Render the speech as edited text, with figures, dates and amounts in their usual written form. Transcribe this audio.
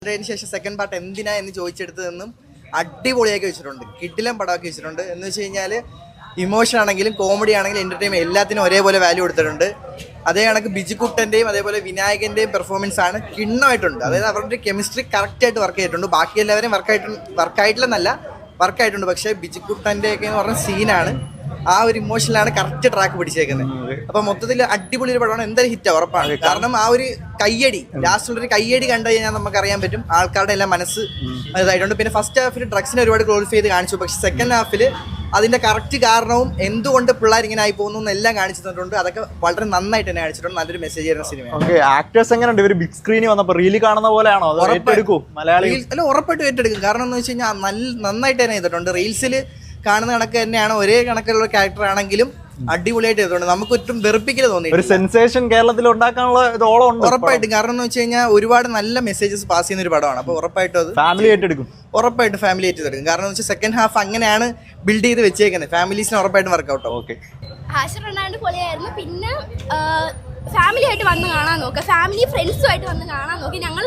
അതിനുശേഷം second part എന്തിനാ എന്ന് ചോദിച്ചെടുത്തതെന്നും അടിപൊളിയാക്കി വെച്ചിട്ടുണ്ട്. കിടിലം പടമാക്കി വെച്ചിട്ടുണ്ട്. എന്ന് വെച്ച് കഴിഞ്ഞാൽ ഇമോഷൻ ആണെങ്കിലും കോമഡി ആണെങ്കിലും എൻ്റർടൈൻമെൻറ്റ് എല്ലാത്തിനും ഒരേപോലെ വാല്യൂ കൊടുത്തിട്ടുണ്ട്. അതേ കണക്ക് ബിജുക്കുട്ടൻ്റെയും അതേപോലെ വിനായകൻ്റെയും പെർഫോമൻസ് ആണ് കിണ്ണമായിട്ടുണ്ട്. അതായത് അവരുടെ കെമിസ്ട്രി കറക്റ്റായിട്ട് വർക്ക് ചെയ്തിട്ടുണ്ട്. ബാക്കി എല്ലാവരും വർക്കായിട്ടുണ്ട്. പക്ഷേ ബിജുക്കുട്ടൻ്റെയൊക്കെ എന്ന് പറഞ്ഞ സീനാണ് ആ ഒരു ഇമോഷനിലാണ് കറക്റ്റ് ട്രാക്ക് പിടിച്ചേക്കുന്നത്. അപ്പൊ മൊത്തത്തിൽ അടിപൊളി ഒരു പടമാണ്. എന്തായാലും ഹിറ്റ് ഉറപ്പാണ്. കാരണം ആ ഒരു കയ്യടി ലാസ്റ്റിലൊരു കയ്യടി കണ്ടു കഴിഞ്ഞാൽ നമുക്ക് അറിയാൻ പറ്റും ആൾക്കാരുടെ എല്ലാം മനസ്സ് ഇതായിട്ടുണ്ട്. പിന്നെ ഫസ്റ്റ് ഹാഫിൽ ഡ്രഗ്സിനെ ഒരുപാട് ഗ്ലോറിഫൈ ചെയ്ത് കാണിച്ചു. പക്ഷെ സെക്കൻഡ് ഹാഫിൽ അതിന്റെ കറക്റ്റ് കാരണവും എന്തുകൊണ്ട് പിള്ളേർ ഇങ്ങനെ ആയി പോകുന്നു എല്ലാം കാണിച്ചു തന്നിട്ടുണ്ട്. അതൊക്കെ വളരെ നന്നായിട്ട് തന്നെ കാണിച്ചിട്ടുണ്ട്. നല്ലൊരു മെസ്സേജ് ആയിരുന്ന സിനിമ. ആക്ടേഴ്സ് എങ്ങനെയുണ്ട്? ഇവർ ബിഗ് സ്ക്രീനിൽ വന്നപ്പോൾ റീലി കാണുന്ന പോലെയാണോ? മലയാളി അല്ല, ഉറപ്പായിട്ടും ഏറ്റെടുക്കും. കാരണം എന്ന് വെച്ച് കഴിഞ്ഞാൽ നന്നായിട്ട് തന്നെ ചെയ്തിട്ടുണ്ട്. റീൽസിൽ കാണുന്ന കണക്ക് തന്നെയാണ്, ഒരേ കണക്കുള്ള ക്യാരക്ടർ ആണെങ്കിലും അടിപൊളിയായിട്ട് ചെയ്തിട്ടുണ്ട്. നമുക്ക് ഒട്ടും വെറുപ്പിക്കൽ തോന്നി. ഒരു സെൻസേഷൻ കേരളത്തിൽ ഉണ്ടാക്കാനുള്ള ഇതോളം ഉണ്ട് ഉറപ്പായിട്ടും. കാരണം എന്ന് വെച്ച് കഴിഞ്ഞാൽ ഒരുപാട് നല്ല മെസ്സേജസ് പാസ് ചെയ്യുന്ന ഒരു പടമാണ്. അപ്പോൾ ഉറപ്പായിട്ടും അത് ഫാമിലി ആയിട്ട് എടുക്കും. ഉറപ്പായിട്ടും ഫാമിലി ആയിട്ട് എടുക്കും. കാരണം എന്ന് വെച്ചാൽ സെക്കൻഡ് ഹാഫ് അങ്ങനെയാണ് ബിൽഡ് ചെയ്ത് വെച്ചേക്കുന്നത്. ഫാമിലീസിന് ഉറപ്പായിട്ടും വർക്കൗട്ട് ആവും. ഓക്കെ, ഹാഷിർ റൊണാൾഡോ പൊളിയായിരുന്നു. പിന്നെ ഫാമിലി ആയിട്ട് വന്ന് കാണാൻ നോക്കുക, ഫാമിലി ഫ്രണ്ട്സുമായിട്ട് വന്ന് കാണാൻ നോക്കി. ഞങ്ങൾ